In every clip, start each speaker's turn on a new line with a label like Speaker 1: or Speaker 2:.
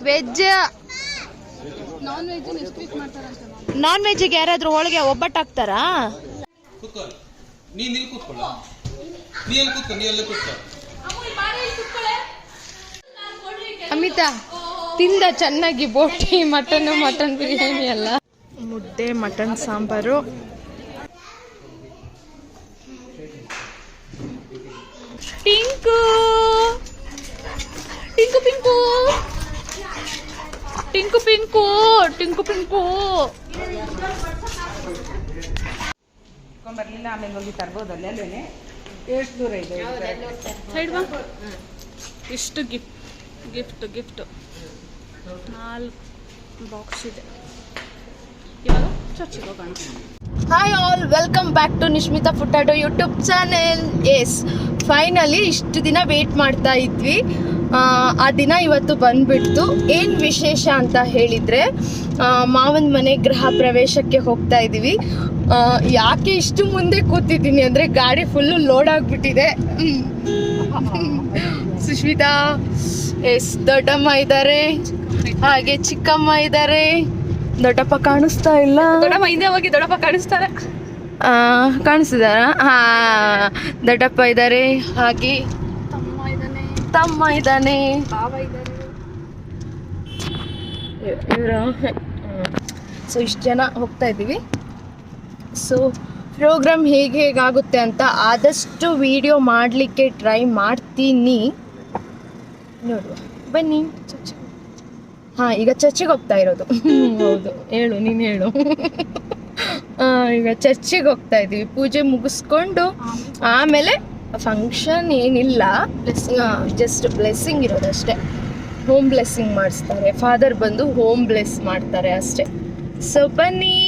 Speaker 1: Veg. ನಾನ್ ವೆಜ್ಗೆ ಯಾರಾದ್ರೂ ಹೋಳಿಗೆ ಒಬ್ಬಟ್ಟು ಹಾಕ್ತಾರಾ? ಅಮಿತಾ ತಿಂದ ಚೆನ್ನಾಗಿ ಬೋಟಿ ಮಟನ್ ಬಿರಿಯಾನಿ ಎಲ್ಲ. ಮುದ್ದೆ, ಮಟನ್ ಸಾಂಬಾರು. ಟಿಂಕು ಟಿಂಕು ಪಿಂಕು ಟಿಂಕು ಪಿಂಕು ಟಿಂಕು ಪಿಂಕು
Speaker 2: ಬರ್ಲಿಲ್ಲ. ಆಮೇಲೆ ಹೋಗಿ ತರ್ಬೋದಲ್ಲ ಅಲ್ಲೇನೆ. ಎಷ್ಟು ದೂರ ಇದೆ
Speaker 1: ಸೈಡ್ ಬಾ. ಇಷ್ಟು ಗಿಫ್ಟ್ 4 ಬಾಕ್ಸ್ ಇದೆ. ಇವಾಗ ಚರ್ಚಿಗೆ ಹೋಗೋಣ. Hi all, welcome back to Nishmita ಫುಟಾಟೋ ಯೂಟ್ಯೂಬ್ ಚಾನೆಲ್. ಎಸ್, ಫೈನಲಿ ಇಷ್ಟು ದಿನ ವೇಟ್ ಮಾಡ್ತಾ ಇದ್ವಿ. ಆ ದಿನ ಇವತ್ತು ಬಂದ್ಬಿಡ್ತು. ಏನು ವಿಶೇಷ ಅಂತ ಹೇಳಿದರೆ, ಮಾವನ ಮನೆ ಗೃಹ ಪ್ರವೇಶಕ್ಕೆ ಹೋಗ್ತಾ ಇದ್ದೀವಿ. ಯಾಕೆ ಇಷ್ಟು ಮುಂದೆ ಕೂತಿದ್ದೀನಿ ಅಂದರೆ, ಗಾಡಿ ಫುಲ್ಲು ಲೋಡ್ ಆಗಿಬಿಟ್ಟಿದೆ. ಸುಶ್ಮಿತಾ, ಎಸ್, ದೊಡ್ಡಮ್ಮ ಇದ್ದಾರೆ, ಹಾಗೆ ಚಿಕ್ಕಮ್ಮ ಇದ್ದಾರೆ. ದೊಡ್ಡಪ್ಪ ಕಾಣಿಸ್ತಾ ಇಲ್ಲ. ದೊಡ್ಡಮ್ಮ ಹಿಂದೆ ಹೋಗಿ, ದೊಡ್ಡಪ್ಪ ಕಾಣಿಸ್ತಾರೆ. ಕಾಣಿಸ್ತಿದಾರ? ದೊಡ್ಡಪ್ಪ ಇದ್ದಾರೆ, ಹಾಗೆ ತಮ್ಮ ಇದ್ದಾನೆ, ಇವರು. ಸೊ ಇಷ್ಟು ಜನ ಹೋಗ್ತಾ ಇದ್ದೀವಿ. ಸೊ ಪ್ರೋಗ್ರಾಮ್ ಹೇಗಾಗುತ್ತೆ ಅಂತ ಆದಷ್ಟು ವಿಡಿಯೋ ಮಾಡಲಿಕ್ಕೆ ಟ್ರೈ ಮಾಡ್ತೀನಿ. ನೋಡುವ, ಬನ್ನಿ. ಈಗ ಚರ್ಚಿಗೆ ಹೋಗ್ತಾ ಇರೋದು. ಹೌದು, ಹೇಳು, ನೀನು ಹೇಳು. ಈಗ ಚರ್ಚಿಗೆ ಹೋಗ್ತಾ ಇದ್ದೀವಿ. ಪೂಜೆ ಮುಗಿಸ್ಕೊಂಡು ಆಮೇಲೆ ಫಂಕ್ಷನ್ ಏನಿಲ್ಲ, ಜಸ್ಟ್ ಬ್ಲೆಸ್ಸಿಂಗ್ ಇರೋದಷ್ಟೇ. ಹೋಮ್ ಬ್ಲೆಸ್ಸಿಂಗ್ ಮಾಡಿಸ್ತಾರೆ. ಫಾದರ್ ಬಂದು ಹೋಮ್ ಬ್ಲೆಸ್ ಮಾಡ್ತಾರೆ ಅಷ್ಟೇ. ಸೊ ಬನ್ನಿ,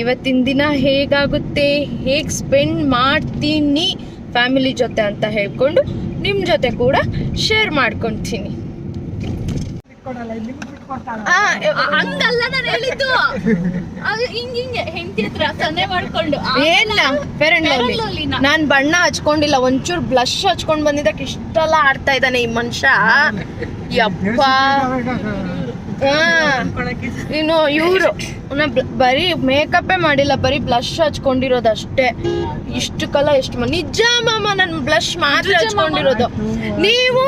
Speaker 1: ಇವತ್ತಿನ ದಿನ ಹೇಗಾಗುತ್ತೆ, ಹೇಗೆ ಸ್ಪೆಂಡ್ ಮಾಡ್ತೀನಿ ಫ್ಯಾಮಿಲಿ ಜೊತೆ ಅಂತ ಹೇಳ್ಕೊಂಡು ನಿಮ್ಮ ಜೊತೆ ಕೂಡ ಶೇರ್ ಮಾಡ್ಕೊತೀನಿ. ಹಂಗಲ್ಲ ನಾನು ಹೇಳಿದ್ದು, ಹಿಂಗೆ ಹೆಂಡತಿ ಹತ್ರ ಸನ್ನೆ ಮಾಡ್ಕೊಂಡು. ಏನಿಲ್ಲ, ಫೇರ್ ಅಂಡ್ ಲವ್ಲಿ. ನಾನು ಬಣ್ಣ ಹಚ್ಕೊಂಡಿಲ್ಲ, ಒಂಚೂರು ಬ್ಲಶ್ ಹಚ್ಕೊಂಡ್ ಬಂದಿದ್ದಕ್ಕೆ ಇಷ್ಟೆಲ್ಲ ಆಡ್ತಾ ಇದ್ದಾನೆ ಈ ಮನುಷ್ಯ. ಯಪ್ಪ, ಇನ್ನು ಇವರು ಬರೀ ಮೇಕಪ್ಪೇ ಮಾಡಿಲ್ಲ, ಬರೀ ಬ್ಲಶ್ ಹಚ್ಕೊಂಡಿರೋದಷ್ಟೇ. ಇಷ್ಟು ಕಲ ಎಷ್ಟು ನಿಜ ಮಾಮ, ನಾನು ಬ್ಲಶ್ ಮಾತ್ರ ಹಚ್ಕೊಂಡಿರೋದು. ನೀವು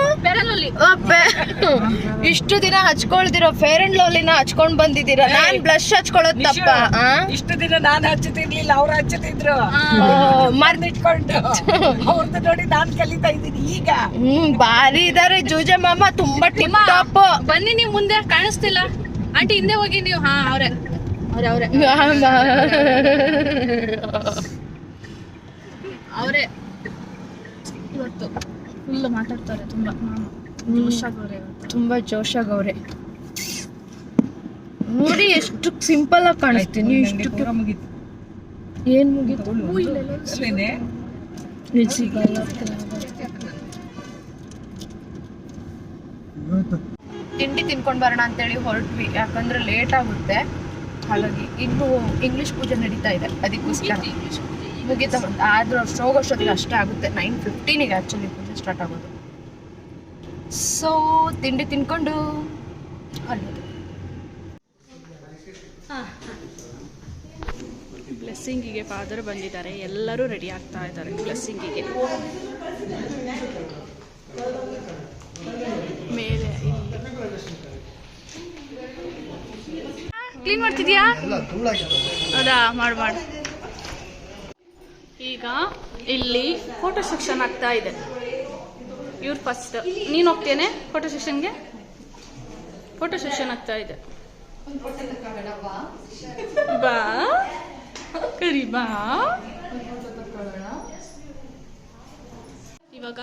Speaker 1: ಇಷ್ಟು ದಿನ ಹಚ್ಕೊಳ್ದಿರೋ ಫೇರ್ ಅಂಡ್ ಲವ್ಲಿನ ಹಚ್ಕೊಂಡ್ ಬಂದಿದ್ದೀರಾ. ನಾನ್ ಬ್ಲಶ್ ಹಚ್ಕೊಳ್ಳೋದು ತಪ್ಪ?
Speaker 2: ಇಷ್ಟು ದಿನ ನಾನು ಹಚ್ಚುತ್ತಿರ್ಲಿಲ್ಲ, ಅವ್ರು ಹಚ್ಚುತ್ತಿದ್ರು. ಮರ್ನಿಟ್ಕೊಂಡು ಅವ್ರದ್ದು ನೋಡಿ ನಾನು ಕಲಿತಾ ಇದ್ದೀನಿ ಈಗ.
Speaker 1: ಬಾರಿ ಇದಾರೆ ಜೂಜೆ ಮಾಮ, ತುಂಬಾ ಟಿಪ್ ಟಾಪ್. ಬನ್ನಿ, ನೀವು ಮುಂದೆ ಕಾಣಿಸ್ತಿಲ್ಲ. ಆಂಟಿ ಹಿಂದೆ ಹೋಗಿ ನೀವು. ಅವ್ರೆ ಇವತ್ತು ಫುಲ್ ಮಾತಾಡ್ತಾರೆ. ತುಂಬಾ ಜೋಶಾಗವ್ರೆ. ನೋಡಿ ಎಷ್ಟು ಸಿಂಪಲ್ ಆಗಿ ಕಾಣಿಸ್ತೀನಿ. ಇಷ್ಟು ಏನ್ ಮುಗೀತು? ತಿಂಡಿ ತಿನ್ಕೊಂಡ್ ಬರೋಣ ಅಂತೇಳಿ ಹೊರಟ್ವಿ, ಯಾಕಂದ್ರೆ ಲೇಟ್ ಆಗುತ್ತೆ. ಹಾಗಾಗಿ ಇನ್ನು ಇಂಗ್ಲಿಷ್ ಪೂಜೆ ನಡೀತಾ ಇದೆ, ಅದಕ್ಕೋಸ್ಕರ ಮುಗಿತಾ ಬಂತು. ಆದ್ರೂ ಅಷ್ಟು ಹೋಗೋಷ್ಟೊತ್ತಿಗೆ ಅಷ್ಟೇ ಆಗುತ್ತೆ. 9:15 ಆ್ಯಕ್ಚುಲಿ ಪೂಜೆ ಸ್ಟಾರ್ಟ್ ಆಗೋದು. ಸೊ ತಿಂಡಿ ತಿನ್ಕೊಂಡು ಅಲ್ಲಿ ಬ್ಲೆಸ್ಸಿಂಗಿಗೆ ಫಾದರ್ ಬಂದಿದ್ದಾರೆ. ಎಲ್ಲರೂ ರೆಡಿ ಆಗ್ತಾ ಇದ್ದಾರೆ ಬ್ಲೆಸ್ಸಿಂಗಿಗೆ. ಮೇಲೆ ಕ್ಲೀನ್ ಮಾಡ್ತಿದ್ಯಾ? ಹೌದಾ, ಮಾಡು. ಈಗ ಇಲ್ಲಿ ಫೋಟೋ ಸೆಕ್ಷನ್ ಆಗ್ತಾ ಇದೆ. ಇವ್ರು ಫಸ್ಟ್, ನೀನು ಹೋಗ್ತೇನೆ ಫೋಟೋ ಸೆಕ್ಷನ್ಗೆ. ಫೋಟೋ ಸೆಕ್ಷನ್ ಆಗ್ತಾ ಇದೆ. ಬಾ ಕರಿ, ಬಾ. ಇವಾಗ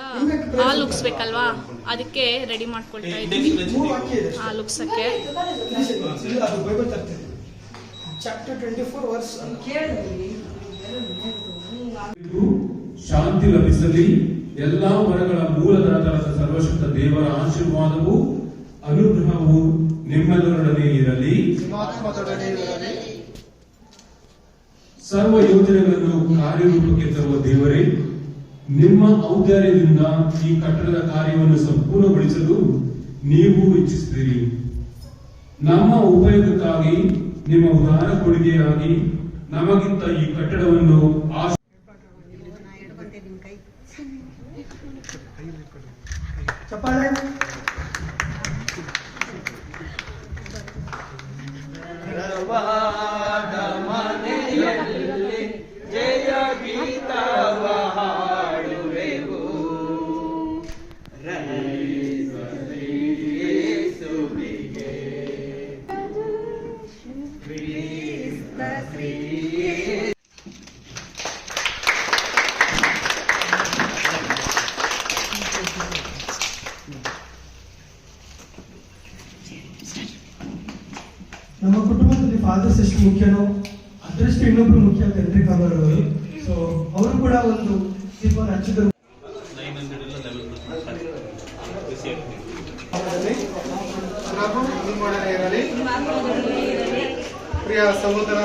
Speaker 1: ಹಾಲು ಉಗ್ಸ್ಬೇಕಲ್ವಾ, ಅದಕ್ಕೆ ರೆಡಿ ಮಾಡ್ಕೊಳ್ತಾ ಇದ್ದೀವಿ. ಹಾಲು ಉಗ್ಸಕ್ಕೆ
Speaker 3: ಶಾಂತಿ ಲಭಿಸಲಿ. ಎಲ್ಲಾ ವರಗಳ ಮೂಲದಾತರಾದ ಸರ್ವಶಕ್ತ ದೇವರ ಆಶೀರ್ವಾದವು ಅನುಗ್ರಹವು ನಿಮ್ಮೆಲ್ಲರೊಡನೆ ಇರಲಿ. ಸರ್ವ ಯೋಜನೆಗಳನ್ನು ಕಾರ್ಯರೂಪಕ್ಕೆ ತರುವ ದೇವರೇ, ನಿಮ್ಮ ಔದಾರ್ಯದಿಂದ ಈ ಕಟ್ಟಡದ ಕಾರ್ಯವನ್ನು ಸಂಪೂರ್ಣಗೊಳಿಸಲು ನೀವು ಇಚ್ಛಿಸಿದಿರಿ. ನಮ್ಮ ಉಪಯೋಗಕ್ಕಾಗಿ ನಿಮ್ಮ ಉದಾರ ಕೊಡುಗೆಯಾಗಿ ನಮಗಿಂತ ಈ ಕಟ್ಟಡವನ್ನು
Speaker 4: ಚಪ್ಪಾಳೆ.
Speaker 5: ಜಯ ಗೀತವ ಹಾಡುವೆವು ಯೇಸುವಿಗೆ
Speaker 4: ನಮ್ಮ ಕುಟುಂಬದಲ್ಲಿ ಫಾದರ್ಸ್ ಎಷ್ಟು ಮುಖ್ಯನೋ ಅದರಷ್ಟು ಇನ್ನೊಬ್ರು ಮುಖ್ಯ ಹೆನ್ರಿ ಕಾಮರ್ ಅವರು. ಸೊ ಅವರು ಕೂಡ ಒಂದು ದೀಪವನ್ನು ಹಚ್ಚಿದ್ರು.
Speaker 6: ಪ್ರಿಯ ಸಹೋದರ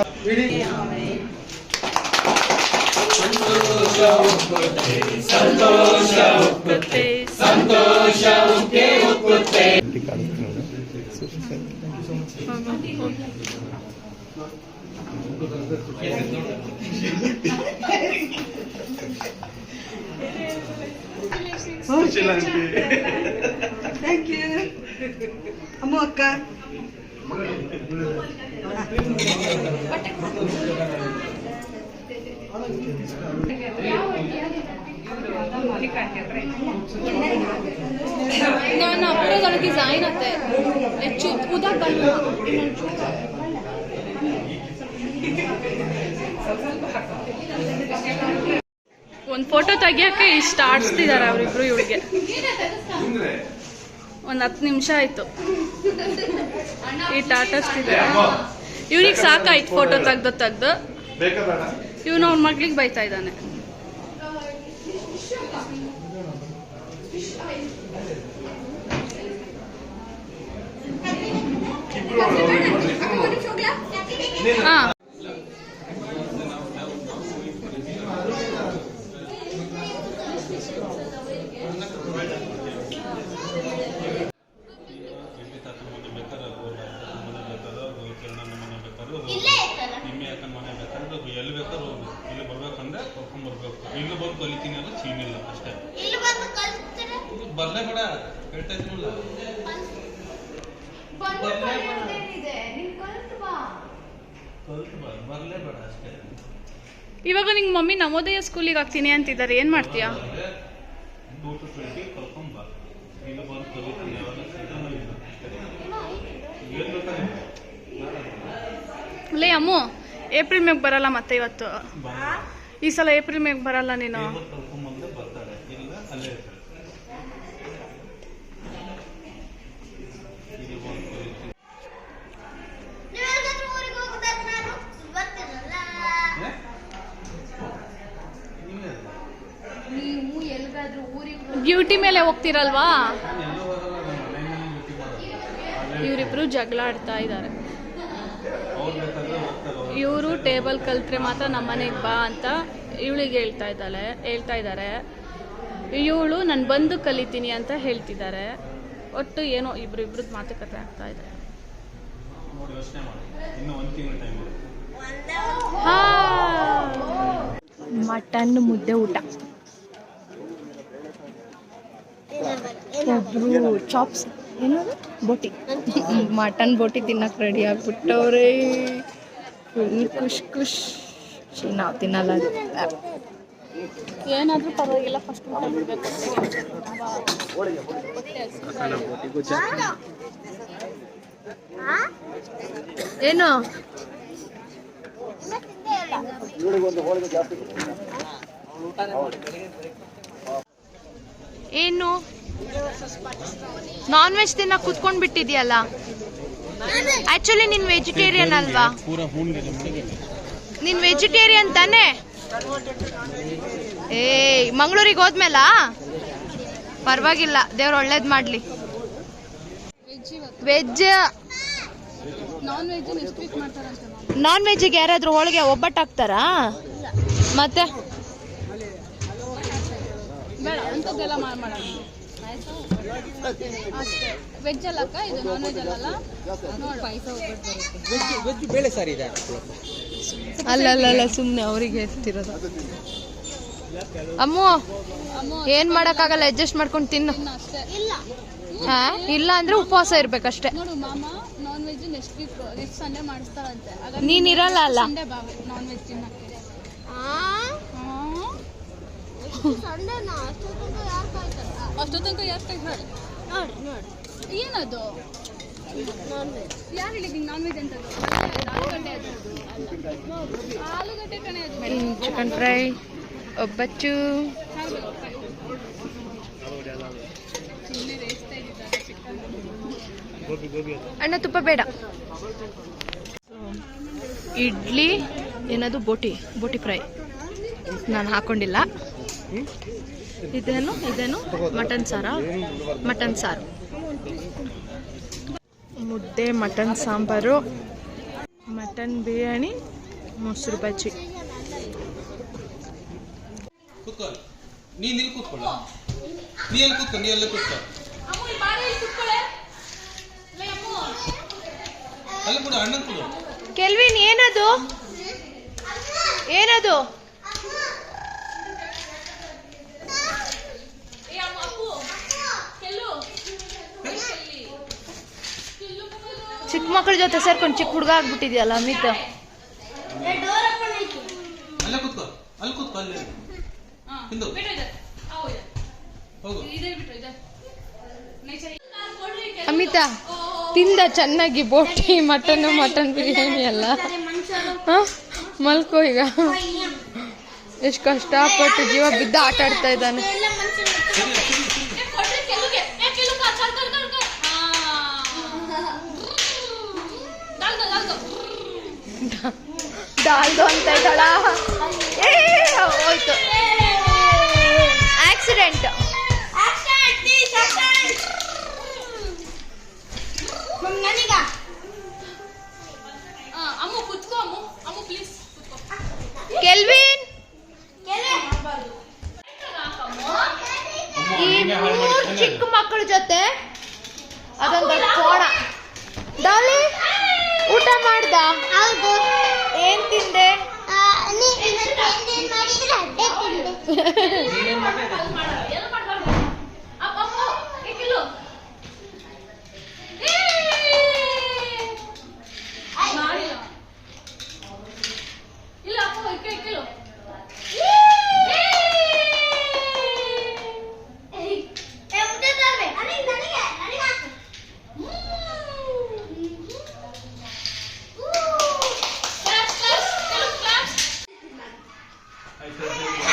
Speaker 2: ಥ್ಯಾಂಕ್ ಯು ಅಮ್ಮ ಅಕ್ಕ.
Speaker 1: ನಾನು ಅಪ್ಪಗಳಿಗೆ ಜಾಯಿನತ್ತೆ ಹೆಚ್ಚು ಉದಾಕಲ್ಲ. ಒಂದು ಫೋಟೋ ತೆಗಿಯೋಕ್ಕೆ ಇಷ್ಟ ಆಡಿಸ್ತಿದ್ದಾರೆ ಅವರಿಬ್ರು. ಇವಳಿಗೆ ಒಂದು 10 ನಿಮಿಷ ಆಯ್ತು ಈ ಟಾಟಾಸ್ತಿದ್ದಾರೆ. ಇವ್ರಿಗೆ ಸಾಕಾಯ್ತು ಫೋಟೋ ತೆಗ್ದು ಇವನು ಅವ್ನ ಮಗ್ಳಿಗೆ ಬೈತಾ ಇದ್ದಾನೆ. ಹಾ
Speaker 7: ಎಲ್ಲಿ ಬೇಕಾದ್ರೂ ಹೋಗಿ ಇಲ್ಲಿ ಬರ್ಬೇಕಂದ್ರೆ ಕರ್ಕೊಂಡ್ ಬರ್ಬೇಕು. ಇಲ್ಲಿ ಬಂದು ಕಲಿತೀನಿ ಅಂದ್ರೆ ಚೀನಿಲ್ಲ ಅಷ್ಟೇ. ಬರ್ಲೇ ಬೇಡ ಹೇಳ್ತಾ ಇದ್ದೀನಲ್ಲ, ಬರ್ಲೇ ಬೇಡ ಅಷ್ಟೇ.
Speaker 1: ಇವಾಗ ನಿಂಗೆ ಮಮ್ಮಿ ನವೋದಯ ಸ್ಕೂಲಿಗೆ ಹಾಕ್ತೀನಿ ಅಂತಿದ್ದಾರೆ, ಏನ್ ಮಾಡ್ತೀಯಾ?
Speaker 7: 2 to 20 ಕರ್ಕೊಂಡ್ ಬಾ. ಇಲ್ಲಿ ಬಂದು ಕಲಿತೀನಿ ಯಾವಾಗ ಏನ್ ಬೇಕಾದ್ರೆ
Speaker 1: ಲೇ ಅಮ್ಮು, ಏಪ್ರಿಲ್ ಮೇಗ್ ಬರಲ್ಲ ಮತ್ತೆ ಇವತ್ತು. ಈ ಸಲ ಏಪ್ರಿಲ್ ಮೇಗ್ ಬರಲ್ಲ ನೀನು.
Speaker 7: ಕರ್ಕೊಂಡ್ಬಂದ್ರೆ ಬರ್ತಾರೆ, ಇಲ್ಲ ಅಲ್ಲೇ ಇರ್ತಾರೆ.
Speaker 1: ಬ್ಯೂಟಿ ಮೇಲೆ ಹೋಗ್ತಿರಲ್ವಾ? ಇವರಿಬ್ರು ಜಗಳ ಆಡ್ತಾ ಇದ್ದಾರೆ. ಇವರು ಟೇಬಲ್ ಕಲ್ತ್ರೆ ಮಾತ್ರ ನಮ್ಮನೆಗೆ ಬಾ ಅಂತ ಇವಳಿಗೆ ಹೇಳ್ತಾ ಇದ್ದಾರೆ. ಇವಳು ನಾನು ಬಂದು ಕಲಿತೀನಿ ಅಂತ ಹೇಳ್ತಿದ್ದಾರೆ. ಒಟ್ಟು ಏನೋ ಇಬ್ರದ್ದು ಮಾತುಕತೆ ಆಗ್ತಾ ಇದೆ. ಮಟನ್ ಮುದ್ದೆ ಊಟ. ಒಬ್ರು ಚಾಪ್ಸ್ ಏನು ಬೋಟಿ ಮಟನ್ ಬೋಟಿ ತಿನ್ನಕ್ಕೆ ರೆಡಿ ಆಗ್ಬಿಟ್ಟವ್ರೆ. ಖುಷ್ ನಾವು ತಿನ್ನಲ್ಲ. ಏನಾದರೂ ಪರವಾಗಿಲ್ಲ, ಫಸ್ಟ್ ಊಟ ಬಿಡಬೇಕು. ಏನು ಏನು ನಾನ್ ವೆಜ್ ತಿನ್ನಕ್ ಕೂತ್ಕೊಂಡ್ ಬಿಟ್ಟಿದ್ಯಲ್ಲ. ಆಕ್ಚುಲಿ ನೀನ್ ವೆಜಿಟೇರಿಯನ್ ಅಲ್ವಾ? ನೀನ್ ವೆಜಿಟೇರಿಯನ್ ತಾನೇ? ಮಂಗಳೂರಿಗೆ ಹೋದ್ಮೇಲ ಪರವಾಗಿಲ್ಲ, ದೇವ್ರು ಒಳ್ಳೇದ್ ಮಾಡ್ಲಿ. ವೆಜ್ ನಾನ್ ವೆಜ್ಗೆ ಯಾರಾದ್ರೂ ಹೋಳಿಗೆ ಒಬ್ಬಟ್ಟು ಹಾಕ್ತಾರಾ? ಮತ್ತೆ ಬೇಡ ಅಂತದ್ದೆಲ್ಲ ಮಾಡೋಣ ಅಷ್ಟೇ. ವೆಜ್ ಅಲ್ಲಕ್ಕ ಇದು ನಾನ್ ವೆಜ್ ಅಲ್ಲ ನೋಡು
Speaker 5: ವೆಜ್ ಬೇಳೆ ಸಾರಿ ಇದೆ
Speaker 8: ಅಲ್ಲ ಸುಮ್ಮನೆ ಅವರಿಗೆ ಎತ್ತಿರೋದು. ಅಮ್ಮು ಏನ್ ಮಾಡಕ್ಕಾಗಲ್ಲ, ಅಡ್ಜಸ್ಟ್ ಮಾಡ್ಕೊಂಡು ತಿನ್ನು.
Speaker 1: ಅಷ್ಟೇ
Speaker 8: ಹಾ ಇಲ್ಲ ಅಂದ್ರೆ ಉಪವಾಸ ಇರ್ಬೇಕಷ್ಟೇ.
Speaker 1: ನೋಡು ಮಾಮ ನಾನ್ ವೆಜ್ ನೆಕ್ಸ್ಟ್ ಸಂಡೇ ಮಾಡಿಸ್ತಾರಂತೆ.
Speaker 8: ನೀನ್ ಇರಲ್ಲ ಅಲ್ಲ.
Speaker 1: ಸಂಡೇ ಬಾ ನಾನ್ ವೆಜ್ ತಿನ್ನಕ್ಕೆ. ಅಷ್ಟೋ ತನಕ ಯಾರು ಕಾಯ್ತಾರೆ ಏನದು ಯಾರು ಹೇಳಿದ್ದೀನಿ ನಾನ್ ವೆಜ್ ಅಂತದ್ದು? ಆಲೂಗಡ್ಡೆ ಅದು ಆಲೂಗಡ್ಡೆ ಕಣೆ ಅದು.
Speaker 8: ಚಿಕನ್ ಫ್ರೈ, ಒಬ್ಬಚ್ಚು,
Speaker 1: ಸುಮ್ಮನೆ ವೇಸ್ಟ್ ಆಗಿದ್ದಾರೆ ಚಿಕನ್.
Speaker 8: ಅಣ್ಣ ತುಪ್ಪ ಬೇಡ. ಇಡ್ಲಿ ಏನದು ಬೋಟಿ ಫ್ರೈ ನಾನು ಹಾಕೊಂಡಿಲ್ಲ. ಇದೇನು ಮಟನ್ ಸಾರು, ಮುದ್ದೆ, ಮಟನ್ ಸಾಂಬಾರು, ಮಟನ್ ಬಿರಿಯಾನಿ, ಮೊಸರು ಬಜ್ಜಿ.
Speaker 7: ಕೂತ್ಕೊ, ನೀನ್ ಇಲ್ಲಿ ಕೂತ್ಕೊಳ್ಳ, ನೀ ಎಲ್ಲಿ ಕೂತ್ಕೊ, ನೀ ಎಲ್ಲ ಕೂತ್ಕೊ. ಅಲ್ಲಿ ಕೂಡ ಅಣ್ಣನ್ ಕೊಡು.
Speaker 8: ಕೆಲ್ವಿನ್ ಏನದು ಚಿಕ್ಕ ಮಕ್ಕಳ ಜೊತೆ ಸೇರ್ಕೊಂಡು ಚಿಕ್ಕ ಹುಡುಗ ಆಗ್ಬಿಟ್ಟಿದ್ಯಲ್ಲ ಅಮಿತ್.
Speaker 7: ಅಲ್ಲೇ ಕೂತ್ಕೊ, ಅಲ್ಲಿ ಕೂತ್ಕೊ, ಅಲ್ಲಿ ಹಿಂದು ಹೋಗು.
Speaker 8: ಅಮಿತ ತಿಂದ ಚೆನ್ನಾಗಿ ಬೋಟಿ ಮಟನ್ ಬಿರಿಯಾನಿ ಎಲ್ಲ. ಮಲ್ಕೋ ಈಗ. ಎಷ್ಟು ಕಷ್ಟಪಟ್ಟು ಜೀವ ಬಿದ್ದ ಆಟ ಆಡ್ತಾ ಇದ್ದಾನೆ. ಡಾಲ್ದು ಅಂತ ಇದ್ದಾಳ. ಹೋಯ್ತು ಆಕ್ಸಿಡೆಂಟ್.
Speaker 1: ಅಮ್ಮು ಕುತ್ಕೋ, ಅಮ್ಮು ಪ್ಲೀಸ್ ಕುತ್ಕೋ.
Speaker 8: ಕೆಲ್ವಿನ್ ಈ 3 ಚಿಕ್ಕ ಮಕ್ಕಳ ಜೊತೆ ಅದೊಂದು ಕೋಣ. ಡಾಲಿ ಊಟ ಮಾಡ್ದ? ಏನ್ ತಿಂದೆ?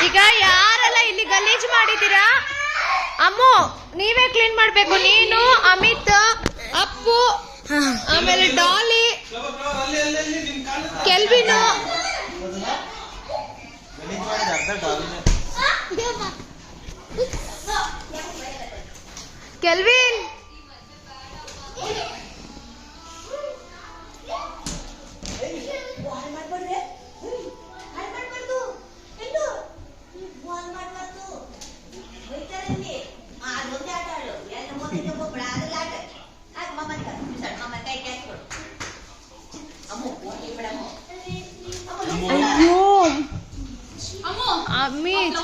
Speaker 8: ಈಗ ಯಾರೆಲ್ಲ ಇಲ್ಲಿ ಗಲೀಜ್ ಮಾಡಿದ್ದೀರಾ? ಅಮ್ಮು ನೀವೇ ಕ್ಲೀನ್ ಮಾಡ್ಬೇಕು. ನೀನು, ಅಮಿತ್, ಅಪ್ಪು, ಆಮೇಲೆ ಡಾಲಿ, ಕೆಲ್ವಿನು. ಕೆಲ್ವಿನ್ ಅಯ್ಯೋ ಅಮಿತ್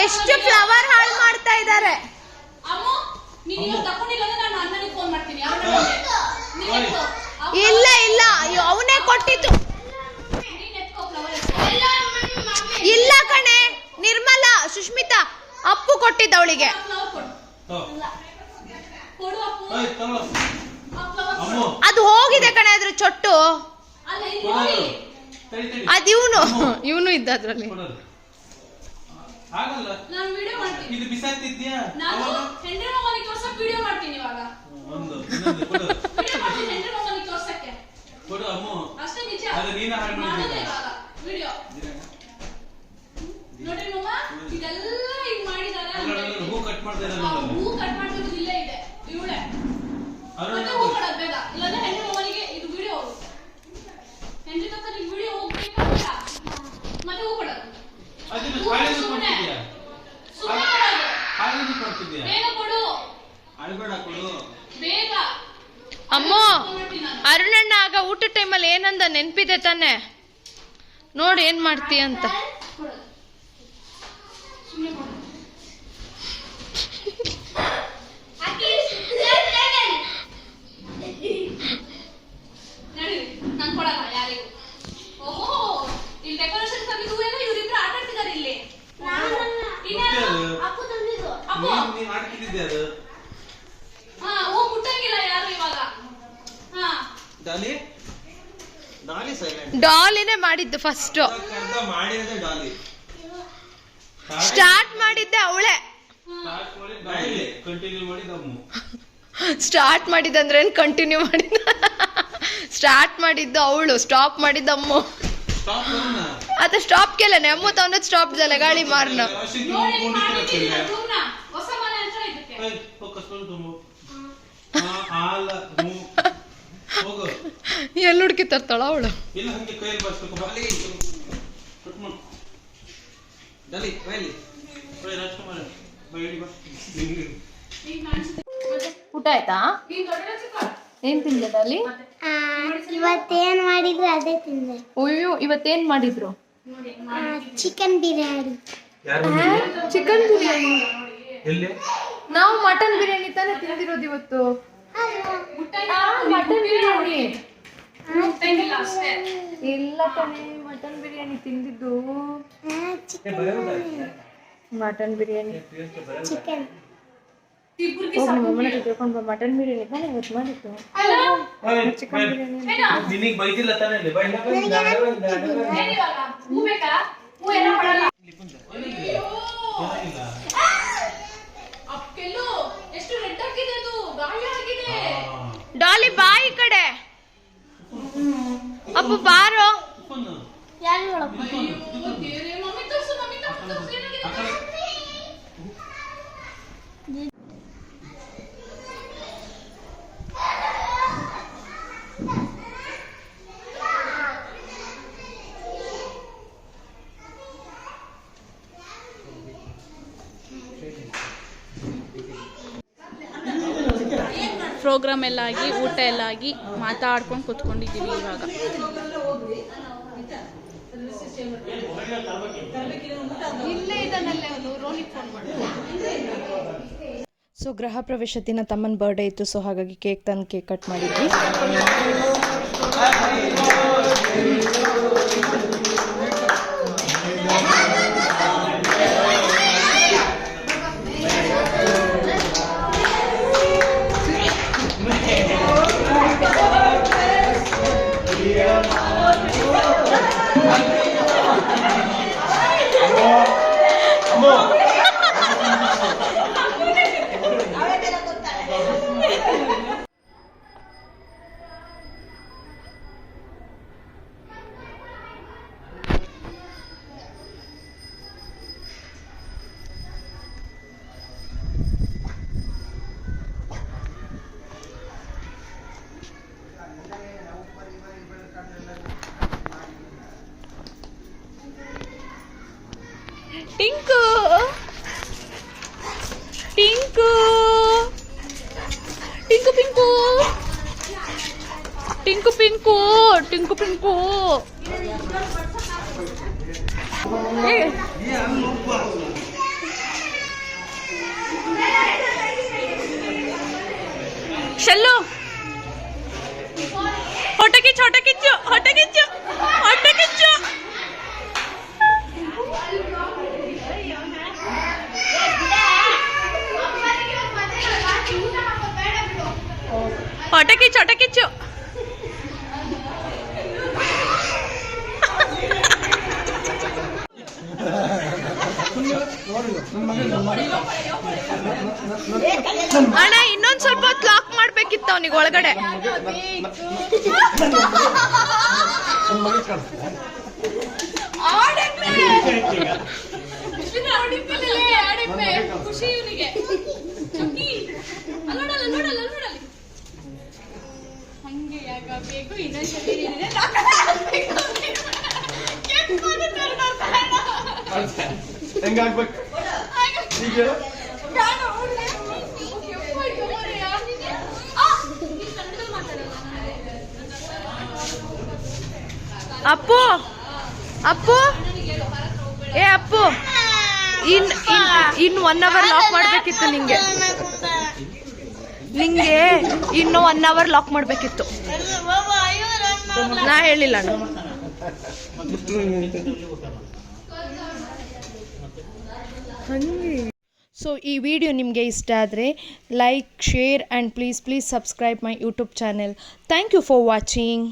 Speaker 8: ಎಷ್ಟು ಫ್ಲವರ್ ಹಾಳು ಮಾಡ್ತಾ ಇದ್ದಾರೆ. ಇಲ್ಲ ಅವನೇ ಕೊಟ್ಟಿತ್ತು. ಇಲ್ಲ ಕಣೆ ನಿರ್ಮಲಾ, ಸುಷ್ಮಿತಾ, ಅಪ್ಪು ಕೊಟ್ಟಿದ್ದ ಅವಳಿಗೆ. ಅದು ಹೋಗಿದೆ ಕಣೆ ಅದ್ರ ಚೊಟ್ಟು. ಅದು ಇವನು ಇದ್ದ ಅದ್ರಲ್ಲಿ.
Speaker 1: ನಾನು ವಿಡಿಯೋ ಮಾಡ್ತೀನಿ.
Speaker 7: ಇದು ಬಿಸಾಕ್ತಿದ್ಯಾ?
Speaker 1: ನಾನು ಹೆಂಡ್ರಿ ಮಗನಿಗೆ ತೋರ್ಸಕ್ಕೆ ವಿಡಿಯೋ ಮಾಡ್ತೀನಿ ಇವಾಗ.
Speaker 7: ಒಂದು
Speaker 1: ವಿಡಿಯೋ ಮಾಡ್ತೀನಿ ಹೆಂಡ್ರಿ ಮಗನಿಗೆ ತೋರ್ಸಕ್ಕೆ.
Speaker 7: ಕೊಡು ಅಮ್ಮು.
Speaker 1: ಅಷ್ಟೇ ನಿಜ.
Speaker 7: ಅದು ನೀನು ಹಾಳು ಮಾಡಿದ್ಯಾ
Speaker 1: ಇವಾಗ ವಿಡಿಯೋ ನೋಡಿ ಮಮ್ಮ, ಇದೆಲ್ಲ ಹಿಂಗ್ ಮಾಡಿದಾರೆ.
Speaker 7: ಹೂ ಕಟ್ ಮಾಡ್ತಾ ಇದ್ದಾರೆ.
Speaker 1: ಹೂ ಕಟ್ ಮಾಡ್ತಿರೋದು ಇಲ್ಲೇ ಇದೆ ಇವಳೆ. ಮತ್ತೆ ಹೂ ಕೊಡೋದು ಬೇಗ, ಇಲ್ಲಾಂದ್ರೆ ಹೆಂಡ್ರಿ ಮಗನಿಗೆ ಇದು ವಿಡಿಯೋ ಹೋಗುತ್ತೆ. ಹೆಂಡ್ರಿ ತಕ್ಕ ವಿಡಿಯೋ ಹೋಗ್ಬೇಕಾ ಮತ್ತೆ ಹೂ ಕೊಡೋದು.
Speaker 7: ಅದನ್ನ ಕಾಲೇಜ್ ಕೊಟ್ಟಿದ್ಯಾ? ಮಾಡ್ತಿದ್ಯಾ
Speaker 1: ಬೇಗ ಕೊಡು
Speaker 7: ಅಳ್ಬೇಡ ಕೊಡು
Speaker 1: ಬೇಗ.
Speaker 8: ಅಮ್ಮ ಅರುಣಣ್ಣ ಆಗ ಊಟ ಟೈಮಲ್ಲಿ ಏನಂದ ನೆನ್ಪಿದೆ ತಾನೆ? ನೋಡಿ ಏನ್ ಮಾಡ್ತೀಯ ಅಂತ.
Speaker 1: ನಾನು ಕೊಡಲ್ಲ ಯಾರಿಗೂ. ಓಹೋ ಇಲ್ಲಿ ಡೆಕೋರೇಷನ್ ತಂದಿದ್ದು ಎಲ್ಲ ಇವರಿಬ್ರು ಆಟ ಆಡ್ತಿದ್ದಾರೆ ಇಲ್ಲಿ. ಅಪ್ಪು ತಂದಿದ್ದು. ಅಪ್ಪು
Speaker 7: ನೀನ್ ಆಡ್ತಿದ್ದೆ ಅದು
Speaker 1: ಹಾ ಹೂ ಮುಟ್ಟಂಗಿಲ್ಲ ಯಾರು ಇವಾಗ. ಹಾ
Speaker 7: ಡಾಲಿ ಡಾಲಿ ಸೈಲೆಂಟ್
Speaker 8: ಡಾಲಿನೇ ಮಾಡಿದ್ದು ಫಸ್ಟ್.
Speaker 7: ಅರ್ಧ ಮಾಡಿರೋದೇ ಡಾಲಿ
Speaker 8: ಸ್ಟಾರ್ಟ್ ಮಾಡಿದ್ದೆ ಅವಳೆ.
Speaker 7: ಸ್ಟಾರ್ಟ್ ಮಾಡಿ ಡಾಲಿ ಕಂಟಿನ್ಯೂ ಮಾಡಿ ದಮ್ಮು
Speaker 8: ಸ್ಟಾರ್ಟ್ ಮಾಡಿದಂದ್ರೆ ಕಂಟಿನ್ಯೂ ಮಾಡಿದ. ಸ್ಟಾರ್ಟ್ ಮಾಡಿದ್ದು ಅವಳು, ಸ್ಟಾಪ್ ಮಾಡಿದ್ದು ಅಮ್ಮ.
Speaker 7: ಸ್ಟಾಪ್ करना
Speaker 8: आता स्टॉप केलं नाही अम्मू तर स्टॉप झालं गाडी मारणं.
Speaker 7: अशी
Speaker 1: ನೋಡಿ
Speaker 7: ಕೊಂಡು
Speaker 1: ಮಾಡಿದ್ದೀನಿ
Speaker 7: ತಿರುಗ್ತಿಲ್ಲ
Speaker 1: ರೂಮ್ನ ಹೊಸ ಮನೆ ಅಂತ ಇದಕ್ಕೆ.
Speaker 7: ಫೋಕಸ್ ಮಾಡು ದಮ್ಮು ಆಲ ಮೂ ಹೋಗು
Speaker 8: ಎಲ್ಲಿ ಹುಡುಕಿ ತರ್ತಾಳ ಅವಳು.
Speaker 7: ಇಲ್ಲ ಹಂಗೆ ಕೈಯಲ್ಲಿ ಬರ್ಸ್ಬೇಕು ಡಾಲಿ ಕಟ್ ಮಾಡು ಡಾಲಿ ಬೈಲಿ ಬೈ ರಾಜ್ಕುಮಾರ್ ಬೈಲಿ ಬಾ
Speaker 8: ಊಟ ಆಯ್ತಾ?
Speaker 1: ನೀನು ದೊಡ್ಡ ಚಿಕ್ಕ
Speaker 8: ಏನ್ ತಿಂದೆ ಡಾಲಿ?
Speaker 9: ಇವತ್ತೇನ್ ಮಾಡಿದ್ರು ಅದೇ ತಿಂದೆ.
Speaker 8: ಅಯ್ಯೋ ಇವತ್ತೇನ್ ಮಾಡಿದ್ರು?
Speaker 9: ಚಿಕನ್ ಬಿರಿಯಾನಿ.
Speaker 8: ಚಿಕನ್ ಬಿರಿಯಾನಿ.
Speaker 7: ಎಲ್ಲಿ
Speaker 8: ನಾವು ಮಟನ್ ಬಿರಿಯಾನಿ ತಾನೇ ತಿಂದಿರೋದು ಇವತ್ತು. ಮಟನ್ ಬಿರಿಯಾನಿ
Speaker 1: ಮುಟ್ಟಂಗಿಲ್ಲ ಅಷ್ಟೇ.
Speaker 8: ಇಲ್ಲ ತಾನೇ ಮಟನ್ ಬಿರಿಯಾನಿ ತಿಂದಿದ್ದು. ಮಟನ್ ಬಿರಿಯಾನಿ
Speaker 9: ಚಿಕನ್
Speaker 1: ಇಬ್ಬರಿಗೆ
Speaker 8: ಹೋಗಿ ನಿಮ್ಮ ಮನೆ ತಿಳ್ಕೊಂಡು ಬಾ. ಮಟನ್ ಬಿರಿಯಾನಿ ತಾನೇ ಇವತ್ತು ಮಾಡಿದ್ದು. ಚಿಕನ್ ಬಿರಿಯಾನಿ
Speaker 7: ನಿನಗೆ ಬೈದಿಲ್ಲ ತಾನೇ ಇಲ್ಲಿ ಬೈ
Speaker 1: ಏನಿವಾಗ ಹೂ ಬೇಕಾ? ಹೂ ಏನೋ ಮಾಡಲ್ಲ. ಅಕ್ಕೆಲ್ಲು ಎಷ್ಟು ರೆಡ್ ಆಗಿದೆ, ಅದು ಗಾಯ ಆಗಿದೆ.
Speaker 8: ಡಾಲಿ ಬಾಯಿ ಕಡೆ. ಅಪ್ಪು ಬಾರೋ.
Speaker 9: ಯಾರು ಹೇಳಪ್ಪ?
Speaker 1: ಅಯ್ಯೋ ದೇವ್ರೇ, ಮಮ್ಮಿ ತೋರ್ಸು, ಮಮ್ಮಿ ತೋರ್ಸು, ಏನಾಗಿದೆ? ಪ್ರೋಗ್ರಾಮ್ ಎಲ್ಲ ಆಗಿ ಊಟ ಎಲ್ಲ ಆಗಿ ಮಾತಾಡ್ಕೊಂಡು ಕೂತ್ಕೊಂಡಿದ್ದೀವಿ ಇವಾಗ.
Speaker 10: ಸೊ ಗೃಹ ಪ್ರವೇಶ ದಿನ ತಮ್ಮನ ಬರ್ಡೇ ಇತ್ತು, ಸೊ ಹಾಗಾಗಿ ಕೇಕ್ ತಂದು ಕೇಕ್ ಕಟ್ ಮಾಡಿದ್ವಿ.
Speaker 8: ಟಿಂಕು ಟಿಂಕು ಟಿಂಕು ಪಿಂಕು ಟಿಂಕು ಪಿಂಕು ಟಿಂಕು ಪಿಂಕು. ಶಲ್ಲು ಹೊಟ್ಟೆ ಕಿಚ್ಚು ಹೊಟ್ಟೆ ಕಿಚ್ಚು ಹೊಟ್ಟೆ ಕಿಚ್ಚು ಹೊಟ್ಟೆ ಕಿಚ್ಚು. ಹೊಟ್ಟೆ ಕಿಚ್ಚು ಹೊಟ್ಟೆ ಕಿಚ್ಚು. ಅಣ್ಣ ಇನ್ನೊಂದ್ ಸ್ವಲ್ಪ ಹೊತ್ತು ಲಾಕ್ ಮಾಡ್ಬೇಕಿತ್ತು ಅವನಿಗೆ ಒಳಗಡೆ.
Speaker 1: ಖುಷಿ ಇವನಿಗೆ. ನೋಡಲ್ಲ ನೋಡಲ್ಲ ನೋಡಲ್ಲ ಹಂಗೆ ಯಾಕಬೇಕು ಇನ್ನೊಂದ್ಸತಿ
Speaker 6: ಹೆಂಗಾಗ್ಬೇಕು ಈಗ
Speaker 8: ಅಪ್ಪು ಅಪ್ಪು ಏ ಅಪ್ಪು ಇನ್ 1 hour ಲಾಕ್ ಮಾಡ್ಬೇಕಿತ್ತು ನಿಂಗೆ ಇನ್ನು 1 hour ಲಾಕ್ ಮಾಡ್ಬೇಕಿತ್ತು. ನಾ ಹೇಳಿಲ್ಲ
Speaker 10: ಸೊ ಈ ವಿಡಿಯೋ ನಿಮಗೆ ಇಷ್ಟ ಆದರೆ like, share and please subscribe my YouTube channel. Thank you for watching.